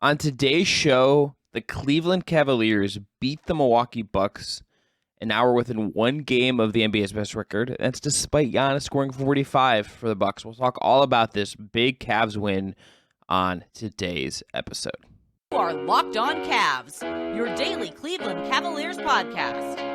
On today's show, the Cleveland Cavaliers beat the Milwaukee Bucks, and now we're within one game of the NBA's best record. That's despite Giannis scoring 45 for the Bucks. We'll talk all about this big Cavs win on today's episode. You are Locked On Cavs, your daily Cleveland Cavaliers podcast.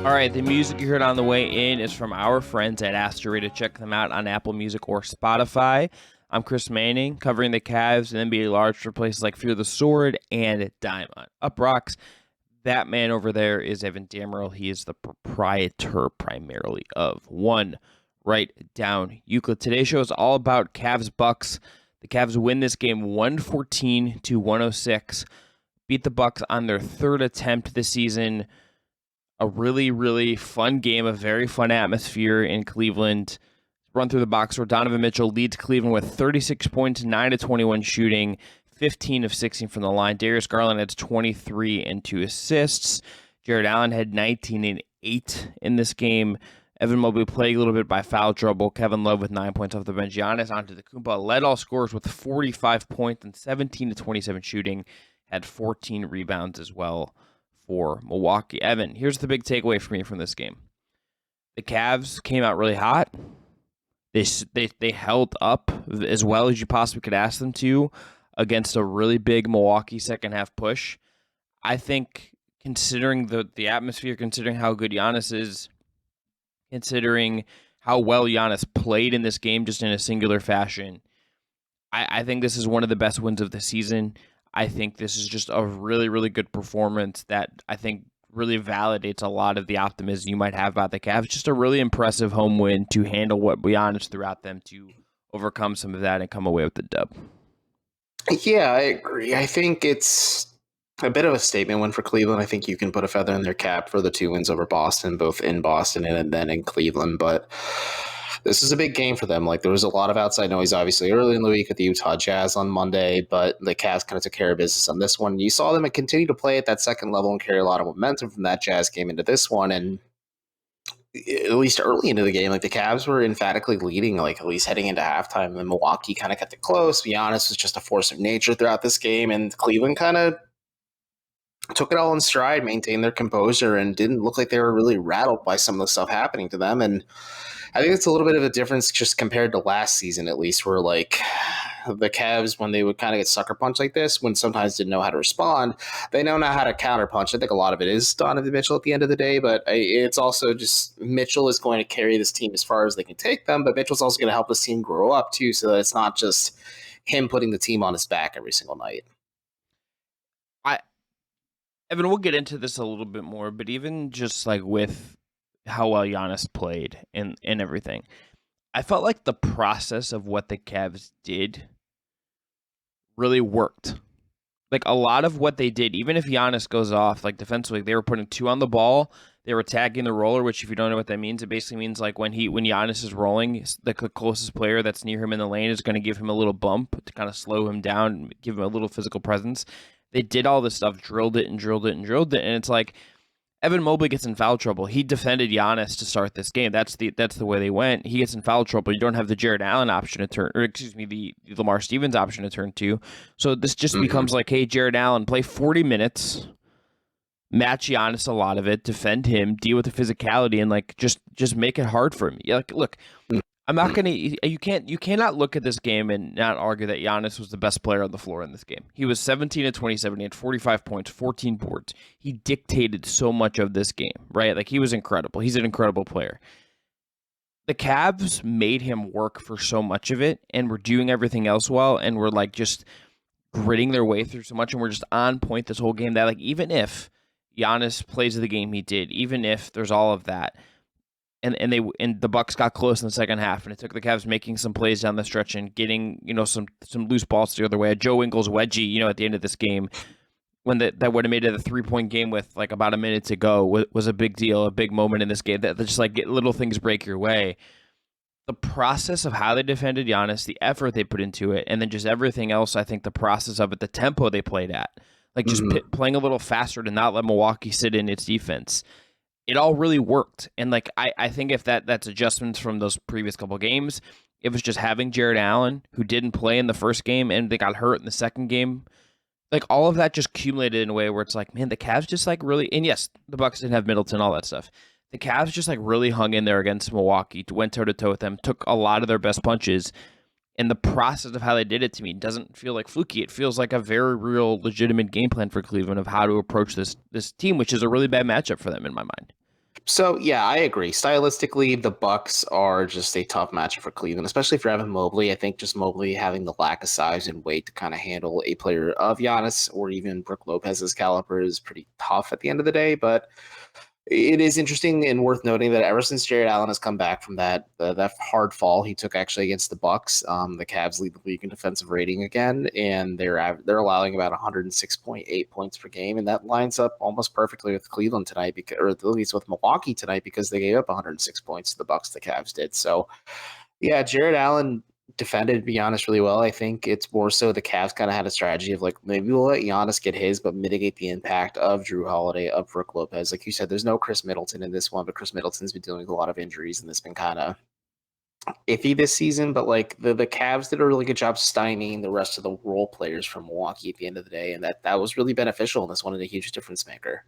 All right, the music you heard on the way in is from our friends at Asteroid. Check them out on Apple Music or Spotify. I'm Chris Manning, covering the Cavs and NBA large for places like Fear the Sword and Diamond. UPROXX, that man over there is Evan Dammarell. He is the proprietor primarily of One Right Down Euclid. Today's show is all about Cavs Bucks. The Cavs win this game 114-106. Beat the Bucks on their third attempt this season. A really, really fun game, a very fun atmosphere in Cleveland. Run through the box score. Donovan Mitchell leads Cleveland with 36 points, 9 of 21 shooting, 15 of 16 from the line. Darius Garland had 23 and 2 assists. Jared Allen had 19 and 8 in this game. Evan Mobley plagued a little bit by foul trouble. Kevin Love with 9 points off the bench. Giannis Antetokounmpo led all scorers with 45 points and 17 to 27 shooting. Had 14 rebounds as well for Milwaukee. Evan, here's the big takeaway for me from this game. The Cavs came out really hot. They held up as well as you possibly could ask them to against a really big Milwaukee second half push. I think considering the atmosphere, considering how good Giannis is, considering how well Giannis played in this game just in a singular fashion, I think this is one of the best wins of the season. I think this is just a really, really good performance that I think really validates a lot of the optimism you might have about the Cavs. Just a really impressive home win to handle what Giannis threw at them to overcome some of that and come away with the dub. Yeah, I agree. I think it's a bit of a statement win for Cleveland. I think you can put a feather in their cap for the 2 wins over Boston, both in Boston and then in Cleveland. But this is a big game for them. Like, there was a lot of outside noise, obviously, early in the week at the Utah Jazz on Monday, but the Cavs kind of took care of business on this one. You saw them continue to play at that second level and carry a lot of momentum from that Jazz game into this one. And at least early into the game, like, the Cavs were emphatically leading, like, at least heading into halftime. And then Milwaukee kind of kept it close. Giannis was just a force of nature throughout this game, and Cleveland kind of took it all in stride, maintained their composure, and didn't look like they were really rattled by some of the stuff happening to them. And I think it's a little bit of a difference just compared to last season, at least, where, like, the Cavs, when they would kind of get sucker punched like this, when sometimes didn't know how to respond, they know now how to counter punch. I think a lot of it is Donovan Mitchell at the end of the day, but it's also just Mitchell is going to carry this team as far as they can take them, but Mitchell's also going to help this team grow up too, so that it's not just him putting the team on his back every single night. Evan, we'll get into this a little bit more, but even just like with how well Giannis played and everything, I felt like the process of what the Cavs did really worked. Like, a lot of what they did, even if Giannis goes off, like, defensively, they were putting 2 on the ball, they were tagging the roller, which, if you don't know what that means, it basically means, like, when Giannis is rolling, the closest player that's near him in the lane is going to give him a little bump to kind of slow him down, give him a little physical presence. They did all this stuff, drilled it, and it's like, Evan Mobley gets in foul trouble. He defended Giannis to start this game. That's the way they went. He gets in foul trouble. You don't have the Jared Allen option to turn, or excuse me, the Lamar Stevens option to turn to. So this just becomes like, hey, Jared Allen, play 40 minutes, match Giannis a lot of it, defend him, deal with the physicality, and like just make it hard for him. Yeah, like, look, I'm not gonna. You cannot look at this game and not argue that Giannis was the best player on the floor in this game. He was 17 of 27. He had 45 points, 14 boards. He dictated so much of this game, right? Like, he was incredible. He's an incredible player. The Cavs made him work for so much of it, and were doing everything else well, and were like just gritting their way through so much, and we're just on point this whole game. That, like, even if Giannis plays the game he did, even if there's all of that. And the Bucks got close in the second half, and it took the Cavs making some plays down the stretch and getting, some loose balls the other way. Joe Ingles wedgie, at the end of this game, when that would have made it a 3-point game with like about a minute to go, was a big deal, a big moment in this game. That just like little things break your way. the process of how they defended Giannis, the effort they put into it, and then just everything else, I think the process of it, the tempo they played at, like just playing a little faster to not let Milwaukee sit in its defense, it all really worked. And like I think if that's adjustments from those previous couple games, it was just having Jared Allen, who didn't play in the first game and they got hurt in the second game. Like all of that just accumulated in a way where it's like, man, the Cavs just like really, and yes, the Bucks didn't have Middleton, all that stuff. The Cavs just like really hung in there against Milwaukee, went toe to toe with them, took a lot of their best punches. And the process of how they did it to me doesn't feel like fluky. It feels like a very real, legitimate game plan for Cleveland of how to approach this team, which is a really bad matchup for them in my mind. So yeah, I agree. Stylistically, the Bucks are just a tough matchup for Cleveland, especially for Evan Mobley. I think just Mobley having the lack of size and weight to kind of handle a player of Giannis or even Brook Lopez's caliber is pretty tough at the end of the day. But it is interesting and worth noting that ever since Jared Allen has come back from that hard fall he took actually against the Bucks, the Cavs lead the league in defensive rating again, and they're allowing about 106.8 points per game, and that lines up almost perfectly with Cleveland tonight, or at least with Milwaukee tonight, because they gave up 106 points to the Bucks. The Cavs did. So yeah, Jared Allen defended, to be honest, really well. I think it's more so the Cavs kind of had a strategy of like, maybe we'll let Giannis get his, but mitigate the impact of Drew Holiday, of Brook Lopez. Like you said, there's no Chris Middleton in this one, but Chris Middleton's been dealing with a lot of injuries, and it's been kind of iffy this season. But like the Cavs did a really good job stymieing the rest of the role players from Milwaukee at the end of the day, and that was really beneficial, and this one, a huge difference maker.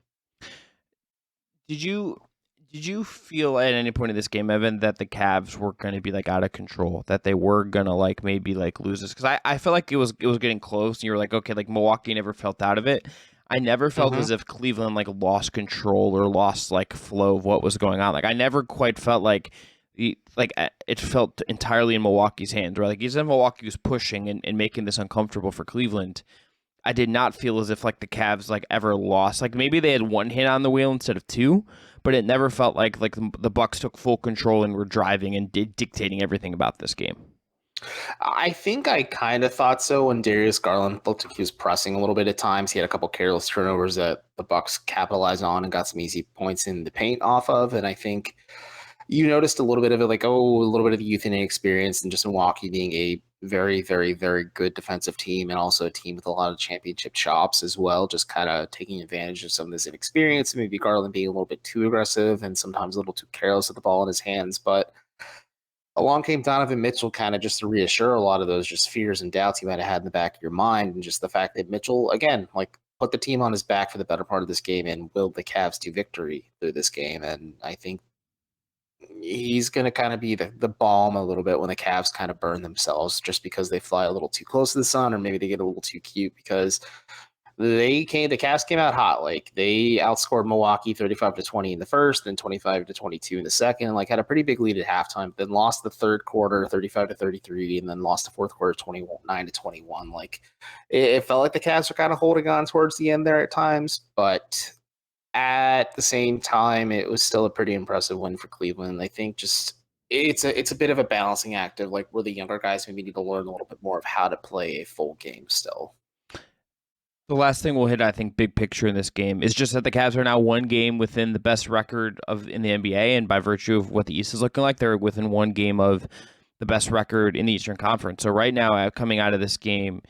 Did you feel at any point in this game, Evan, that the Cavs were going to be like out of control, that they were going to like maybe like lose this? Because I felt like it was getting close, and you were like, okay, like Milwaukee never felt out of it. I never felt as if Cleveland like lost control or lost like flow of what was going on. Like I never quite felt like it felt entirely in Milwaukee's hands. Right, like even if Milwaukee was pushing and making this uncomfortable for Cleveland, I did not feel as if like the Cavs like ever lost. Like maybe they had one hit on the wheel instead of two, but it never felt like the Bucks took full control and were driving and dictating everything about this game. I think I kind of thought so when Darius Garland looked like he was pressing a little bit at times. He had a couple careless turnovers that the Bucks capitalized on and got some easy points in the paint off of. And I think you noticed a little bit of it, like, a little bit of the youth and inexperience, and just Milwaukee being a very, very, very good defensive team, and also a team with a lot of championship chops as well, just kind of taking advantage of some of this inexperience, maybe Garland being a little bit too aggressive and sometimes a little too careless with the ball in his hands. But along came Donovan Mitchell kind of just to reassure a lot of those just fears and doubts you might have had in the back of your mind, and just the fact that Mitchell, again, like, put the team on his back for the better part of this game and willed the Cavs to victory through this game. And I think he's going to kind of be the balm a little bit when the Cavs kind of burn themselves just because they fly a little too close to the sun, or maybe they get a little too cute, because the Cavs came out hot. Like, they outscored Milwaukee 35-20 in the first, then 25-22 in the second, like had a pretty big lead at halftime, then lost the third quarter 35-33, and then lost the fourth quarter 29-21. Like, it felt like the Cavs were kind of holding on towards the end there at times, but at the same time, it was still a pretty impressive win for Cleveland. I think just it's a bit of a balancing act of like where the younger guys maybe need to learn a little bit more of how to play a full game still. The last thing we'll hit, I think, big picture in this game is just that the Cavs are now one game within the best record in the NBA, and by virtue of what the East is looking like, they're within one game of the best record in the Eastern Conference. So right now, coming out of this game,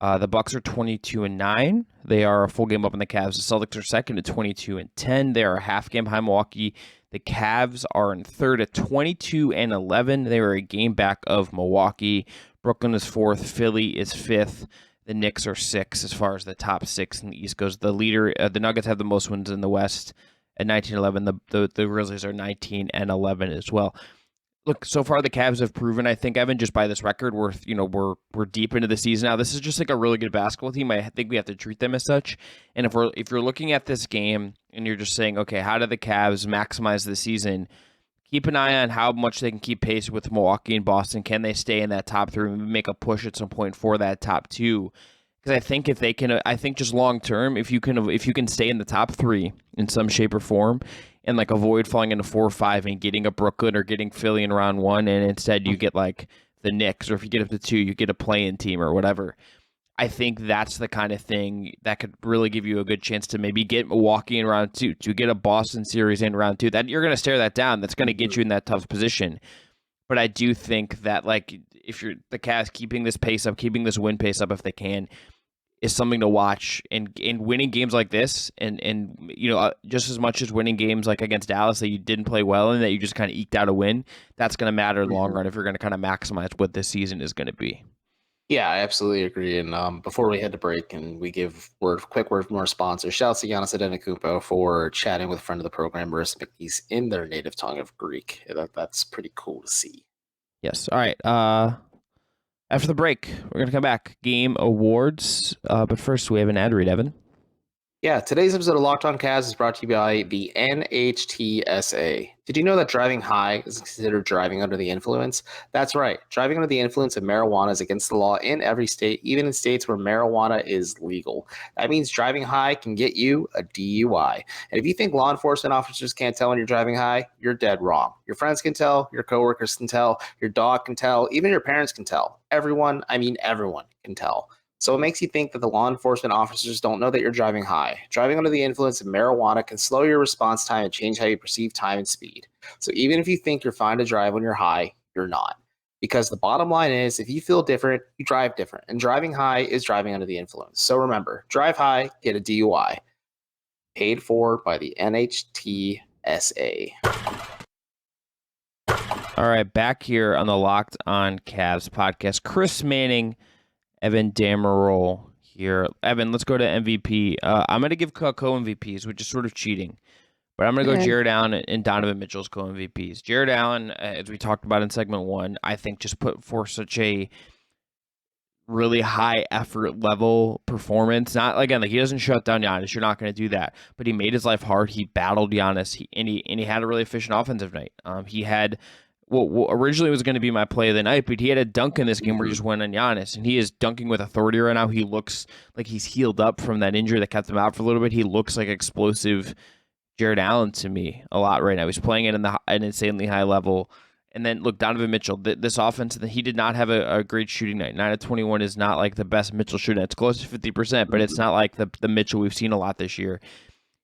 the Bucks are 22-9. They are a full game up on the Cavs. The Celtics are second at 22-10. They are a half game behind Milwaukee. The Cavs are in third at 22-11. They are a game back of Milwaukee. Brooklyn is fourth. Philly is fifth. The Knicks are sixth as far as the top six in the East goes. The leader, the Nuggets have the most wins in the West at 19-11. The Grizzlies are 19-11 as well. Look, so far the Cavs have proven, I think, Evan, just by this record, we're deep into the season now. This is just like a really good basketball team. I think we have to treat them as such. And if you're looking at this game and you're just saying, okay, how do the Cavs maximize the season? Keep an eye on how much they can keep pace with Milwaukee and Boston. Can they stay in that top three and make a push at some point for that top two? Because I think if they can, I think just long term, if you can stay in the top three in some shape or form, and like avoid falling into 4 or 5 and getting a Brooklyn or getting Philly in round one, and instead you get like the Knicks, or if you get up to 2, you get a play-in team or whatever. I think that's the kind of thing that could really give you a good chance to maybe get Milwaukee in round 2, to get a Boston series in round 2. That you're going to stare that down. That's going to get you in that tough position. But I do think that like if you're the Cavs keeping this pace up, keeping this win pace up if they can, is something to watch. And winning games like this, and just as much as winning games like against Dallas that you didn't play well and that you just kind of eked out a win, that's going to matter in the long run if you're going to kind of maximize what this season is going to be. Yeah, I absolutely agree. And before we head to break and we give quick word from our sponsor, shouts to Giannis Antetokounmpo for chatting with a friend of the program, Marissa McNeese, in their native tongue of Greek. That's pretty cool to see. Yes. All right. After the break, we're going to come back. Game awards. But first, we have an ad read, Evan. Yeah, today's episode of Locked On Cavs is brought to you by the NHTSA. Did you know that driving high is considered driving under the influence? That's right. Driving under the influence of marijuana is against the law in every state, even in states where marijuana is legal. That means driving high can get you a DUI. And if you think law enforcement officers can't tell when you're driving high, you're dead wrong. Your friends can tell, your coworkers can tell, your dog can tell, even your parents can tell. Everyone can tell. So it makes you think that the law enforcement officers don't know that you're driving high. Driving under the influence of marijuana can slow your response time and change how you perceive time and speed. So even if you think you're fine to drive when you're high, you're not. Because the bottom line is, if you feel different, you drive different. And driving high is driving under the influence. So remember, drive high, get a DUI. Paid for by the NHTSA. All right, back here on the Locked On Cavs podcast. Chris Manning, Evan Dammarell here. Evan, let's go to MVP. I'm going to give co-MVPs, which is sort of cheating. But I'm going to go Jared Allen and Donovan Mitchell's co-MVPs. Jared Allen, as we talked about in segment 1, I think just put forth such a really high effort level performance. Not again, like he doesn't shut down Giannis. You're not going to do that. But he made his life hard. He battled Giannis. He had a really efficient offensive night. He had what originally was going to be my play of the night, but he had a dunk in this game where he just went on Giannis, and he is dunking with authority right now. He looks like he's healed up from that injury that kept him out for a little bit. He looks like explosive Jared Allen to me a lot right now. He's playing it in an insanely high level. And then look, Donovan Mitchell, this offense, he did not have a great shooting night. 9 of 21 is not like the best Mitchell shooting. It's close to 50%, but it's not like the Mitchell we've seen a lot this year.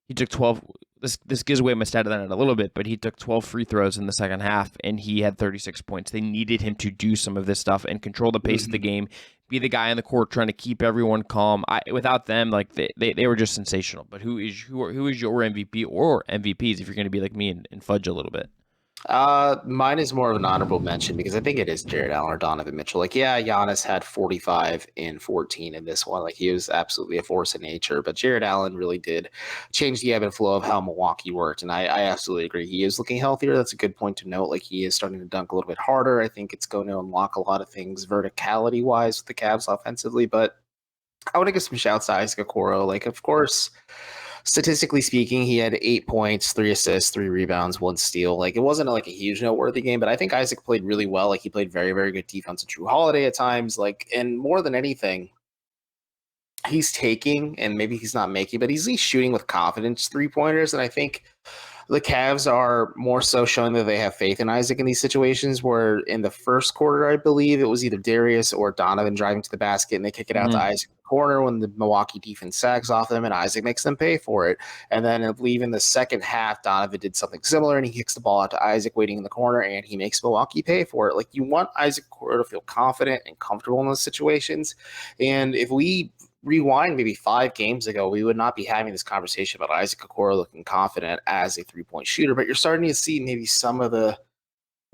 He took 12. This gives away my stat of that a little bit, but he took 12 free throws in the second half, and he had 36 points. They needed him to do some of this stuff and control the pace of the game, be the guy on the court trying to keep everyone calm. Without them, like they were just sensational. But who is your MVP or MVPs if you're going to be like me and fudge a little bit? Mine is more of an honorable mention because I think it is Jared Allen or Donovan Mitchell. Like, yeah, Giannis had 45 and 14 in this one. Like, he was absolutely a force of nature, but Jared Allen really did change the ebb and flow of how Milwaukee worked. And I absolutely agree. He is looking healthier. That's a good point to note. Like, he is starting to dunk a little bit harder. I think it's going to unlock a lot of things verticality wise with the Cavs offensively, but I want to give some shouts to Isaac Okoro. Like, of course, statistically speaking, he had 8 points, 3 assists, 3 rebounds, 1 steal. Like, it wasn't like a huge noteworthy game, but I think Isaac played really well. Like, he played very, very good defense with Drew Holiday at times. Like, and more than anything, he's taking, and maybe he's not making, but he's at least shooting with confidence 3-pointers. And I think the Cavs are more so showing that they have faith in Isaac in these situations where in the first quarter, I believe it was either Darius or Donovan driving to the basket and they kick it out to Isaac in the corner when the Milwaukee defense sags off them and Isaac makes them pay for it. And then I believe in the second half, Donovan did something similar and he kicks the ball out to Isaac waiting in the corner and he makes Milwaukee pay for it. Like, you want Isaac to feel confident and comfortable in those situations. And if we rewind maybe 5 games ago, we would not be having this conversation about Isaac Okoro looking confident as a 3-point shooter, but you're starting to see maybe some of the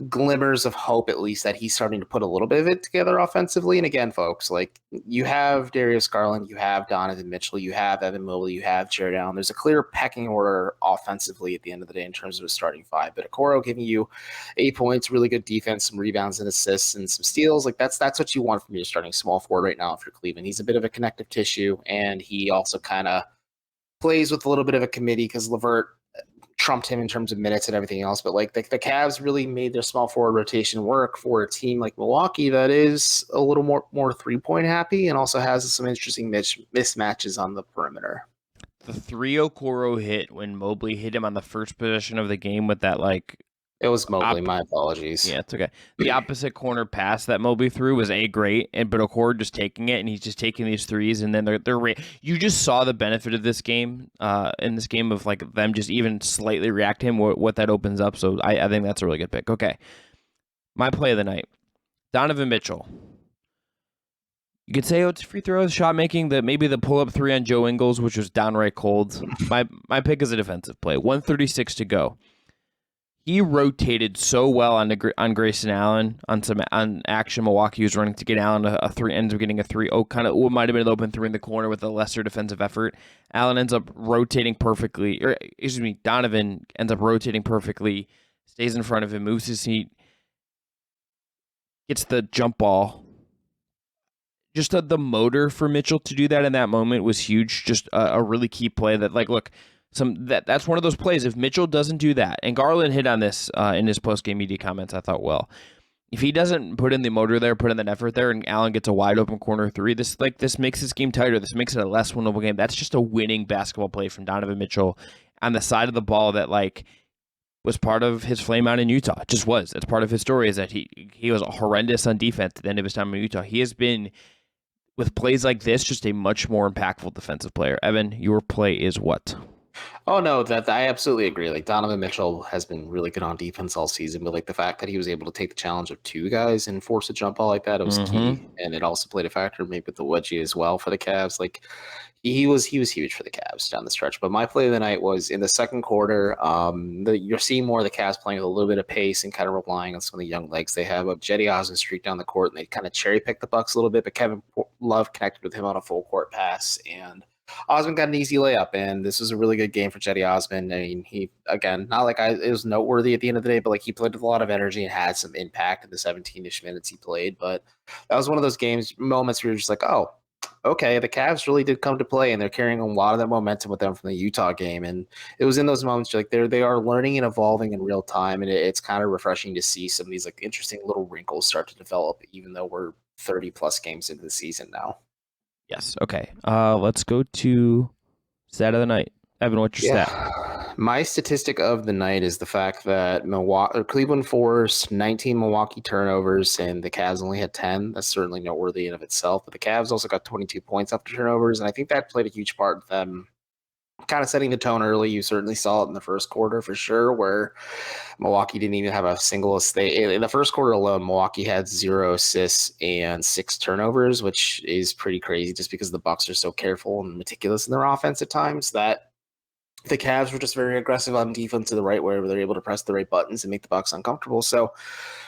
glimmers of hope, at least, that he's starting to put a little bit of it together offensively. And again, folks, like, you have Darius Garland, you have Donovan Mitchell, you have Evan Mobley, you have Jared Allen. There's a clear pecking order offensively at the end of the day in terms of a starting 5. But Okoro giving you 8 points, really good defense, some rebounds and assists, and some steals. Like, that's what you want from your starting small forward right now if you're Cleveland. He's a bit of a connective tissue, and he also kind of plays with a little bit of a committee because LeVert trumped him in terms of minutes and everything else. But like the Cavs really made their small forward rotation work for a team like Milwaukee that is a little more 3-point happy and also has some interesting mismatches on the perimeter. The 3 Okoro hit when Mobley hit him on the first possession of the game with that, like, it was Mobley. My apologies. Yeah, it's okay. The opposite corner pass that Mobley threw was great, but Okoro just taking it, and he's just taking these threes, and then they're you just saw the benefit of this game, in this game of like them just even slightly react to him, what that opens up. So I think that's a really good pick. Okay, My play of the night, Donovan Mitchell. You could say, it's free throws, shot making, that maybe the pull-up three on Joe Ingles, which was downright cold. My pick is a defensive play. 1:36 to go. He rotated so well on Grayson Allen on action. Milwaukee was running to get Allen a three, ends up getting a 3. Kind of what might have been an open three in the corner with a lesser defensive effort. Allen ends up rotating perfectly, Donovan ends up rotating perfectly, stays in front of him, moves his feet, gets the jump ball. Just the motor for Mitchell to do that in that moment was huge. Just a really key play that, look, that's one of those plays. If Mitchell doesn't do that, and Garland hit on this in his post-game media comments, I thought, well, if he doesn't put in the motor there, put in the effort there, and Allen gets a wide open corner three, this makes this game tighter. This makes it a less winnable game. That's just a winning basketball play from Donovan Mitchell on the side of the ball that was part of his flame out in Utah. It just was. It's part of his story is that he was horrendous on defense at the end of his time in Utah. He has been, with plays like this, just a much more impactful defensive player. Evan, your play is what? Oh no, that I absolutely agree. Donovan Mitchell has been really good on defense all season, but the fact that he was able to take the challenge of two guys and force a jump ball like that, it was key, and it also played a factor maybe with the wedgie as well for the Cavs. He was huge for the Cavs down the stretch. But my play of the night was in the second quarter. You're seeing more of the Cavs playing with a little bit of pace and kind of relying on some of the young legs they have. Jetty Osman streaked down the court, and they kind of cherry picked the Bucks a little bit. But Kevin Love connected with him on a full court pass, and Osman got an easy layup. And this was a really good game for Jetty Osman. I mean, he again, not it was noteworthy at the end of the day, but he played with a lot of energy and had some impact in the 17-ish minutes he played. But that was one of those moments where you're just oh, okay, the Cavs really did come to play, and they're carrying a lot of that momentum with them from the Utah game. And it was in those moments they are learning and evolving in real time, and it's kind of refreshing to see some of these interesting little wrinkles start to develop, even though we're 30 plus games into the season now. Yes. Okay. Let's go to stat of the night. Evan, what's your stat? My statistic of the night is the fact that Cleveland forced 19 Milwaukee turnovers, and the Cavs only had 10. That's certainly noteworthy in of itself. But the Cavs also got 22 points after turnovers, and I think that played a huge part in them kind of setting the tone early. You certainly saw it in the first quarter for sure, where Milwaukee didn't even have a single assist. In the first quarter alone, Milwaukee had 0 assists and 6 turnovers, which is pretty crazy just because the Bucks are so careful and meticulous in their offense at times that the Cavs were just very aggressive on defense to the right, where they're able to press the right buttons and make the Bucks uncomfortable. So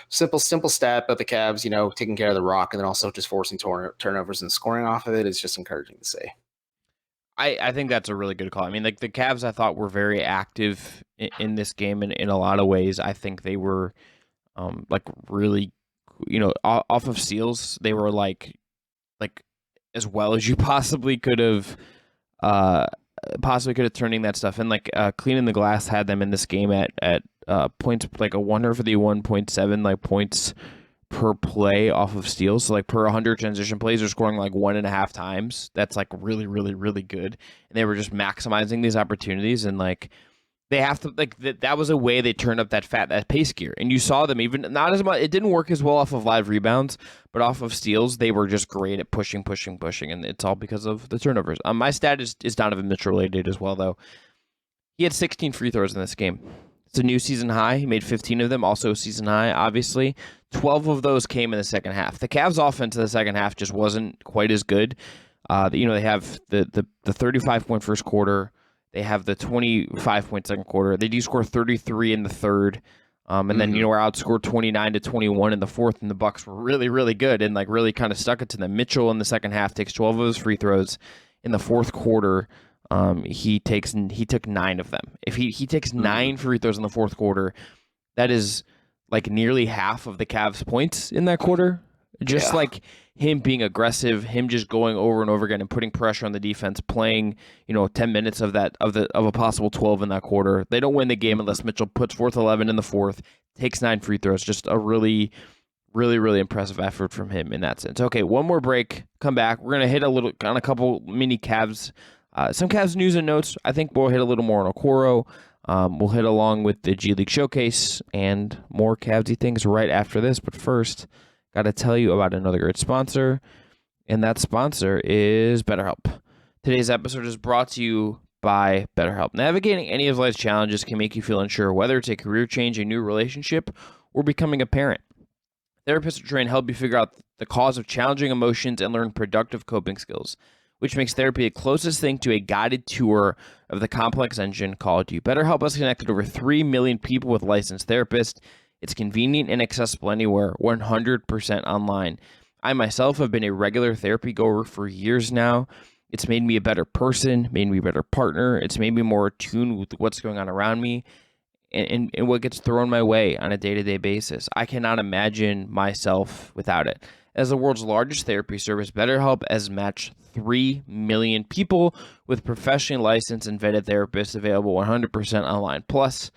simple stat, but the Cavs, taking care of the rock and then also just forcing turnovers and scoring off of it is just encouraging to see. I think that's a really good call. I mean, the Cavs, I thought, were very active in this game in a lot of ways. I think they were really, off of steals, they were like as well as you possibly could have turning that stuff in. Cleaning the glass had them in this game at points, a 131.7 points per play off of steals. So per 100 transition plays, they're scoring 1.5 times. That's really, really, really good. And they were just maximizing these opportunities, and they have to that was a way they turned up that pace gear. And you saw them even not as much. It didn't work as well off of live rebounds, but off of steals, they were just great at pushing, and it's all because of the turnovers. My stat is Donovan Mitchell related as well, though. He had 16 free throws in this game. It's a new season high. He made 15 of them, also season high, obviously. 12 of those came in the second half. The Cavs' offense in the second half just wasn't quite as good. They have the 35-point first quarter. They have the 25-point second quarter. They do score 33 in the third. And then, we're outscored 29-21 in the fourth, and the Bucks were really, really good and really kind of stuck it to them. Mitchell in the second half takes 12 of his free throws. In the fourth quarter, he took 9 of them. If he takes 9 free throws in the fourth quarter, that is nearly half of the Cavs' points in that quarter. Just him being aggressive, him just going over and over again and putting pressure on the defense, playing 10 minutes of a possible 12 in that quarter. They don't win the game unless Mitchell puts forth 11 in the fourth, takes 9 free throws. Just a really, really, really impressive effort from him in that sense. Okay, one more break. Come back. We're gonna hit on a couple mini Cavs. Some Cavs news and notes. I think we'll hit a little more on Okoro. We'll hit along with the G League Showcase and more Cavsy things right after this. But first, got to tell you about another great sponsor, and that sponsor is BetterHelp. Today's episode is brought to you by BetterHelp. Navigating any of life's challenges can make you feel unsure, whether it's a career change, a new relationship, or becoming a parent. Therapists are trained to help you figure out the cause of challenging emotions and learn productive coping skills, which makes therapy the closest thing to a guided tour of the complex engine called you. BetterHelp has connected over 3 million people with licensed therapists. It's convenient and accessible anywhere, 100% online. I myself have been a regular therapy goer for years now. It's made me a better person, made me a better partner. It's made me more attuned with what's going on around me and what gets thrown my way on a day-to-day basis. I cannot imagine myself without it. As the world's largest therapy service, BetterHelp has matched 3 million people with professionally licensed and vetted therapists available 100% online. Plus,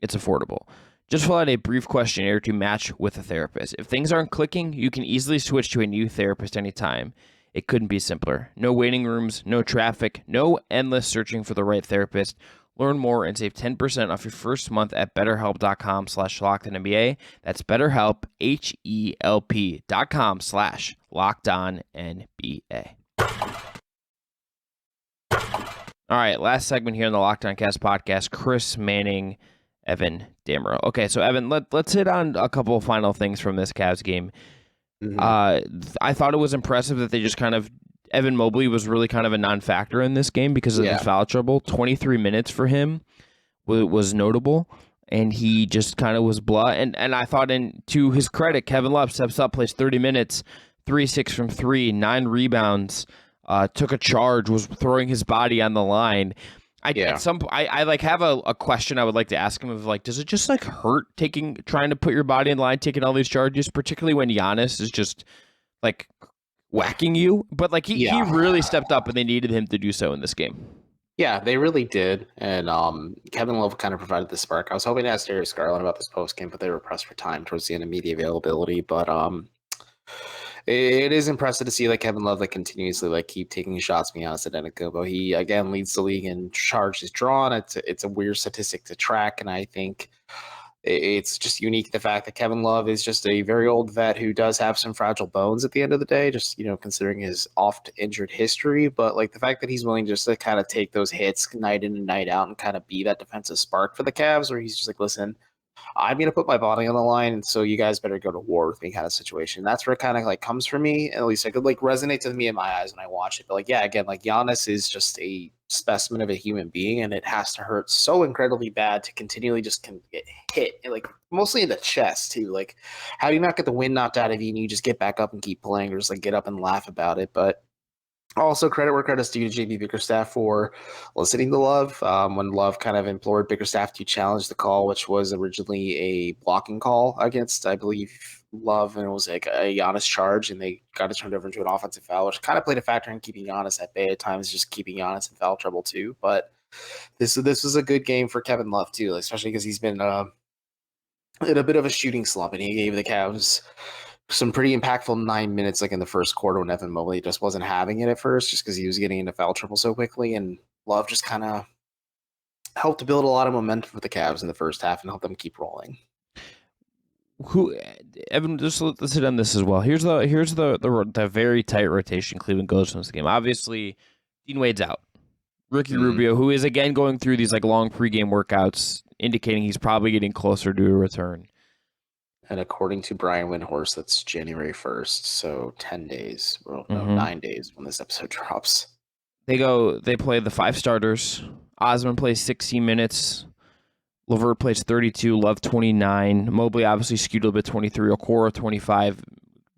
it's affordable. Just fill out a brief questionnaire to match with a therapist. If things aren't clicking, you can easily switch to a new therapist anytime. It couldn't be simpler. No waiting rooms, no traffic, no endless searching for the right therapist. Learn more and save 10% off your first month at betterhelp.com/LockedOnNBA. That's BetterHelp, HELP.com/LockedOnNBA. All right, last segment here in the Locked On Cast podcast, Chris Manning, Evan Dammarell. Okay, so Evan, let's hit on a couple of final things from this Cavs game. I thought it was impressive that they just kind of, Evan Mobley was really kind of a non-factor in this game because of the foul trouble. 23 minutes for him was notable, and he just kind of was blah. And I thought, to his credit, Kevin Love steps up, plays 30 minutes, 3-6 from 3, 9 rebounds, took a charge, was throwing his body on the line. I have a question I would like to ask him of, like, does it just like hurt trying to put your body in line, taking all these charges, particularly when Giannis is just like whacking you? But like he really stepped up, and they needed him to do so in this game. Yeah, they really did. And Kevin Love kind of provided the spark. I was hoping to ask Darius Garland about this post game, but they were pressed for time towards the end of media availability. But it is impressive to see like Kevin Love like continuously like keep taking shots from Giannis Antetokounmpo. He again leads the league in charges drawn. It's a weird statistic to track, and I think it's just unique the fact that Kevin Love is just a very old vet who does have some fragile bones at the end of the day, just, considering his oft injured history. But like the fact that he's willing just to kind of take those hits night in and night out and kind of be that defensive spark for the Cavs, where he's just like, listen, I'm going to put my body on the line, and so you guys better go to war with me kind of situation. That's where it kind of like comes from me. At least it could like resonate to me in my eyes when I watch it. But like, yeah, again, like Giannis is just a specimen of a human being, and it has to hurt so incredibly bad to continually just get hit, like mostly in the chest too. Like, how do you not get the wind knocked out of you and you just get back up and keep playing, or just like get up and laugh about it? But also, credit where credit's due to JB Bickerstaff for listening to Love. When Love kind of implored Bickerstaff to challenge the call, which was originally a blocking call against, I believe, Love, and it was like a Giannis charge, and they got it turned over into an offensive foul, which kind of played a factor in keeping Giannis at bay at times, just keeping Giannis in foul trouble too. But this was a good game for Kevin Love too, especially because he's been in a bit of a shooting slump, and he gave the Cavs some pretty impactful 9 minutes, like in the first quarter, when Evan Mobley just wasn't having it at first, just because he was getting into foul trouble so quickly. And Love just kind of helped to build a lot of momentum for the Cavs in the first half and help them keep rolling. Evan, just let's hit on this as well. Here's the very tight rotation Cleveland goes from this game. Obviously, Dean Wade's out. Ricky Rubio, who is again going through these like long pregame workouts, indicating he's probably getting closer to a return. And according to Brian Windhorst, that's January 1st, so 10 days. Well, no, 9 days when this episode drops. They play the 5 starters. Osman plays 16 minutes. LeVert plays 32. Love 29. Mobley obviously skewed a little bit, 23. Okoro 25.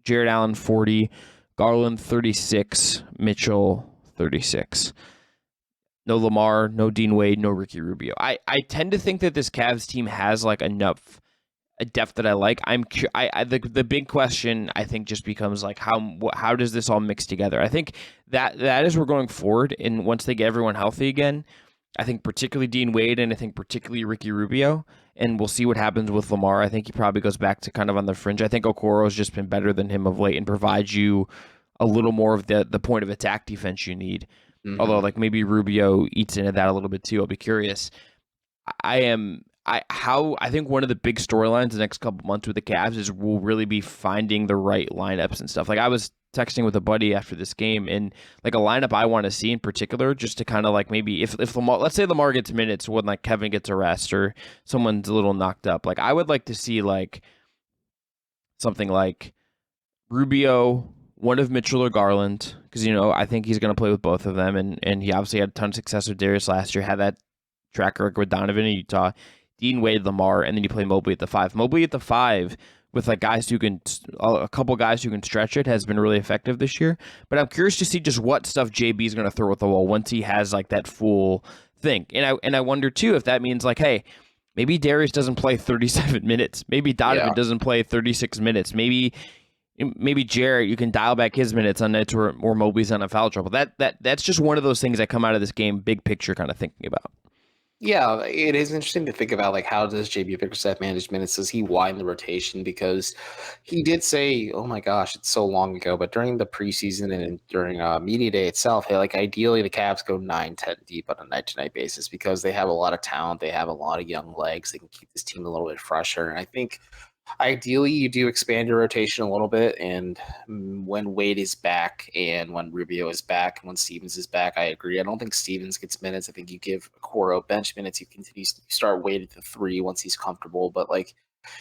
Jared Allen 40. Garland 36. Mitchell 36. No Lamar, no Dean Wade, no Ricky Rubio. I tend to think that this Cavs team has like enough a depth that I like. The big question I think just becomes like how does this all mix together? I think that as we're going forward, and once they get everyone healthy again, I think particularly Dean Wade and I think particularly Ricky Rubio, and we'll see what happens with Lamar. I think he probably goes back to kind of on the fringe. I think Okoro's just been better than him of late and provides you a little more of the point of attack defense you need. Although like maybe Rubio eats into that a little bit too. I'll be curious. I think one of the big storylines the next couple months with the Cavs is we'll really be finding the right lineups and stuff. Like I was texting with a buddy after this game, and like a lineup I want to see in particular, just to kind of like maybe if Lamar, let's say Lamar gets minutes when like Kevin gets a rest or someone's a little knocked up, like I would like to see like something like Rubio, one of Mitchell or Garland, because I think he's going to play with both of them, and he obviously had a ton of success with Darius last year. Had that track record with Donovan in Utah, Dean Wade, Lamar, and then you play Mobley at the 5. Mobley at the 5 with like a couple guys who can stretch it has been really effective this year. But I'm curious to see just what stuff JB is going to throw at the wall once he has like that full thing. And I wonder too if that means like, hey, maybe Darius doesn't play 37 minutes. Maybe Donovan doesn't play 36 minutes. Maybe Jarrett, you can dial back his minutes on nights where Mobley's on a foul trouble. That's just one of those things that come out of this game, big picture kind of thinking about. Yeah, it is interesting to think about, like, how does JB Bickerstaff manage minutes? Does he widen the rotation? Because he did say, oh my gosh, it's so long ago, but during the preseason and during media day itself, hey, like, ideally the Cavs go 9-10 deep on a night-to-night basis because they have a lot of talent. They have a lot of young legs. They can keep this team a little bit fresher. And I think ideally you do expand your rotation a little bit, and when Wade is back and when Rubio is back and when Stevens is back, I agree. I don't think Stevens gets minutes. I think you give Okoro bench minutes. You continue to start Wade at the 3 once he's comfortable, but like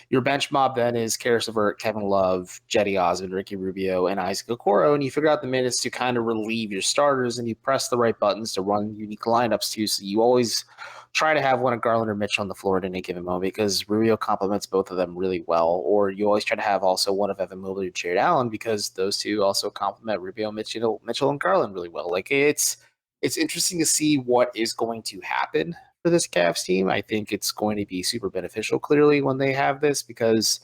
your bench mob then is Karis LeVert, Kevin Love, Jetty Osmond, Ricky Rubio, and Isaac Okoro, and you figure out the minutes to kind of relieve your starters, and you press the right buttons to run unique lineups too, so you always try to have one of Garland or Mitchell on the floor at any given moment because Rubio complements both of them really well, or you always try to have also one of Evan Mobley or Jared Allen because those two also complement Rubio, Mitchell, and Garland really well. Like it's interesting to see what is going to happen for this Cavs team. I think it's going to be super beneficial, clearly, when they have this because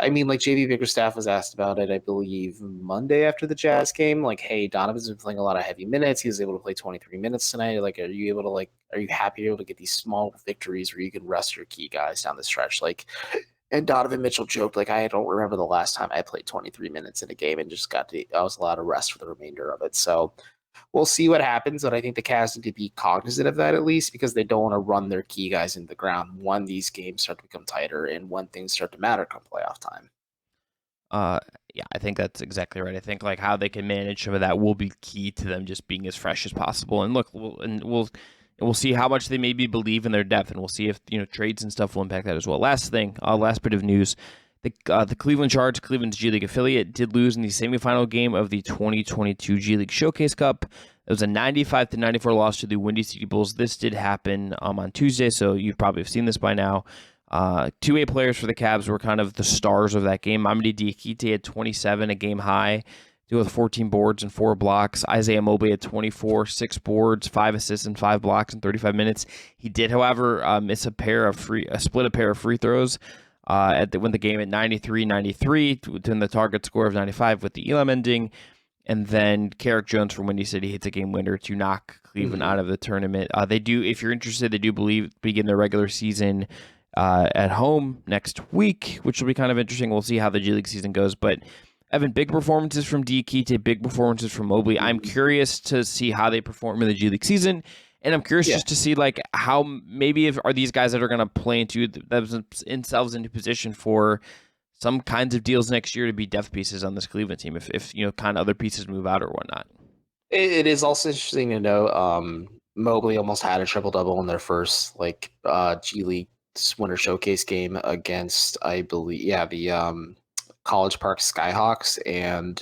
like JB Bickerstaff was asked about it, I believe, Monday after the Jazz game. Like, hey, Donovan's been playing a lot of heavy minutes. He was able to play 23 minutes tonight. Like, are you happy able to get these small victories where you can rest your key guys down the stretch? Like, and Donovan Mitchell joked, like, I don't remember the last time I played 23 minutes in a game and just I was allowed to rest for the remainder of it. So we'll see what happens, but I think the Cavs need to be cognizant of that at least because they don't want to run their key guys into the ground when these games start to become tighter and when things start to matter come playoff time. Yeah, I think that's exactly right. I think like how they can manage some of that will be key to them just being as fresh as possible. And look, we'll see how much they maybe believe in their depth, and we'll see if trades and stuff will impact that as well. Last bit of news. The Cleveland Charge, Cleveland's G League affiliate, did lose in the semifinal game of the 2022 G League Showcase Cup. It was a 95-94 loss to the Windy City Bulls. This did happen on Tuesday, so you probably have seen this by now. 2A players for the Cavs were kind of the stars of that game. Mamadi Diakite had 27, a game high, with 14 boards and 4 blocks. Isaiah Mobley had 24, 6 boards, 5 assists, and 5 blocks in 35 minutes. He did, however, miss a pair of free throws. Win the game at 93-93 to the target score of 95 with the Elam ending. And then Carrick Jones from Windy City hits a game winner to knock Cleveland out of the tournament. They do, if you're interested, they do begin their regular season at home next week, which will be kind of interesting. We'll see how the G League season goes. But Evan, big performances from Diakite, big performances from Mobley. I'm curious to see how they perform in the G League season. And I'm curious just to see like how maybe are these guys that are going to play themselves into position for some kinds of deals next year to be depth pieces on this Cleveland team if kind of other pieces move out or whatnot. It is also interesting to know Mobley almost had a triple-double in their first G League Winter Showcase game against, I believe, the College Park Skyhawks, and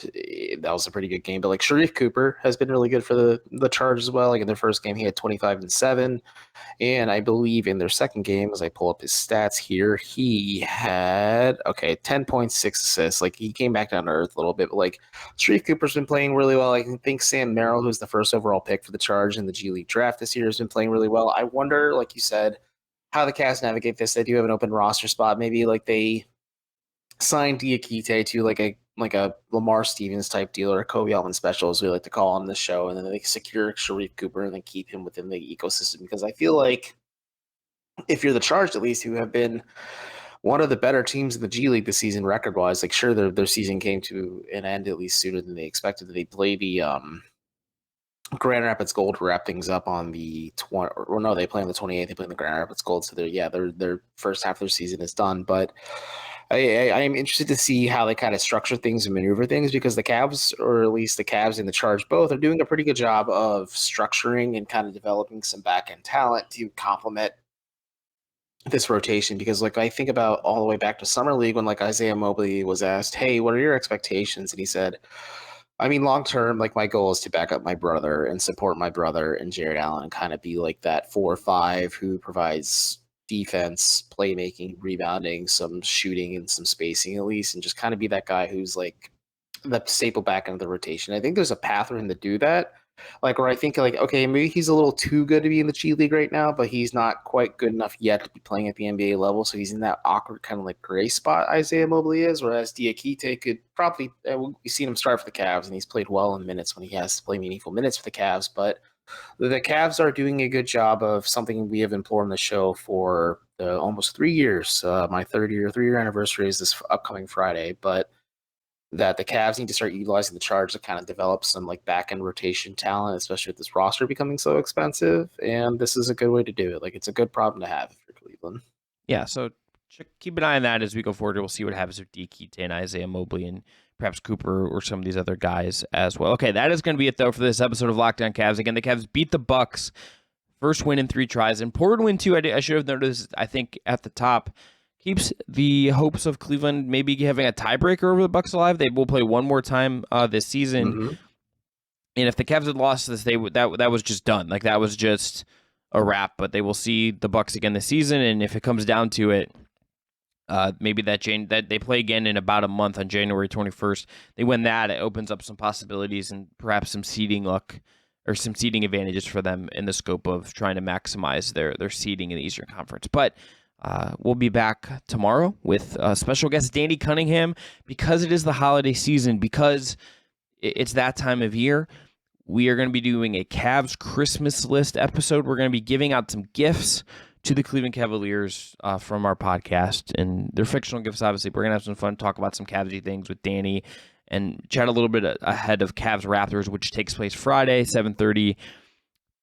that was a pretty good game. But like Sharif Cooper has been really good for the Charge as well. Like in their first game, he had 25 and 7, and I believe in their second game, as I pull up his stats here, he had 10.6 assists. Like he came back down to earth a little bit. But like Sharif Cooper's been playing really well. I think Sam Merrill, who's the first overall pick for the Charge in the G League draft this year, has been playing really well. I wonder, like you said, how the Cavs navigate this. They do have an open roster spot. Maybe like they sign Diakite to like a Lamar Stevens type deal or a Kobe Altman special, as we like to call on this show, and then they secure Sharif Cooper and then keep him within the ecosystem. Because I feel like if you're the Charged, at least, who have been one of the better teams in the G League this season record-wise, like sure their season came to an end at least sooner than they expected. They play the Grand Rapids Gold to wrap things up on the 20. Or no, they play on the 28th. They play in the Grand Rapids Gold, so their first half of their season is done. But I am interested to see how they kind of structure things and maneuver things because the Cavs, or at least the Cavs and the Charge both, are doing a pretty good job of structuring and kind of developing some back end talent to complement this rotation, because like I think about all the way back to summer league when like Isaiah Mobley was asked, "Hey, what are your expectations?" and he said, "I mean, long term, like my goal is to back up my brother and support my brother and Jared Allen and kind of be like that 4 or 5 who provides defense, playmaking, rebounding, some shooting and some spacing at least, and just kind of be that guy who's like the staple back end of the rotation." I think there's a path for him to do that. Like, where I think, like, okay, maybe he's a little too good to be in the G League right now, but he's not quite good enough yet to be playing at the NBA level. So he's in that awkward kind of like gray spot Isaiah Mobley is, whereas Diakite could probably, we've seen him start for the Cavs, and he's played well in minutes when he has to play meaningful minutes for the Cavs. But the Cavs are doing a good job of something we have implored on the show for almost 3 years. My 3-year anniversary is this upcoming Friday, but that the Cavs need to start utilizing the charge to kind of develop some like back end rotation talent, especially with this roster becoming so expensive. And this is a good way to do it. Like, it's a good problem to have for Cleveland. Yeah, so keep an eye on that as we go forward. We'll see what happens with Diakite and Isaiah Mobley and perhaps Cooper or some of these other guys as well. Okay, that is going to be it though for this episode of Locked On Cavs. Again, the Cavs beat the Bucks. First win in 3 tries. Important win too. I should have noticed, I think, at the top. Keeps the hopes of Cleveland maybe having a tiebreaker over the Bucks alive. They will play one more time this season, and if the Cavs had lost this, that was just done. Like, that was just a wrap. But they will see the Bucks again this season, and if it comes down to it, maybe that they play again in about a month on January 21st. They win that, it opens up some possibilities and perhaps some seeding luck or some seeding advantages for them in the scope of trying to maximize their seeding in the Eastern Conference. But we'll be back tomorrow with special guest Danny Cunningham, because it is the holiday season, because it's that time of year. We are going to be doing a Cavs Christmas list episode. We're going to be giving out some gifts to the Cleveland Cavaliers from our podcast, and they're fictional gifts, obviously. We're going to have some fun, talk about some Cavsy things with Danny, and chat a little bit ahead of Cavs Raptors, which takes place Friday, 7:30.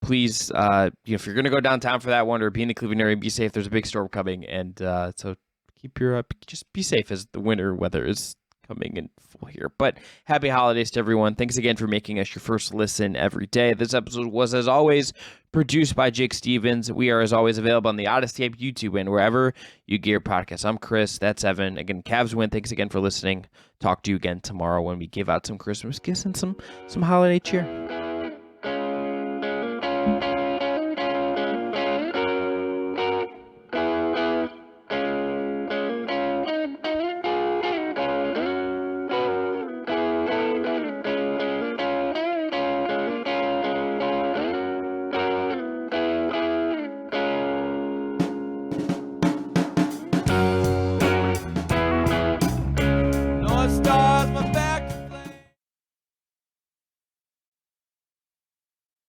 Please, if you're going to go downtown for that one or be in the Cleveland area, be safe. There's a big storm coming, and so keep your just be safe as the winter weather is coming in full here. But happy holidays to everyone. Thanks again for making us your first listen every day. This episode was, as always, produced by Jake Stevens. We are, as always, available on the Odyssey app, YouTube, and wherever you get your podcasts. I'm Chris. That's Evan. Again, Cavs win. Thanks again for listening. Talk to you again tomorrow when we give out some Christmas gifts and some holiday cheer.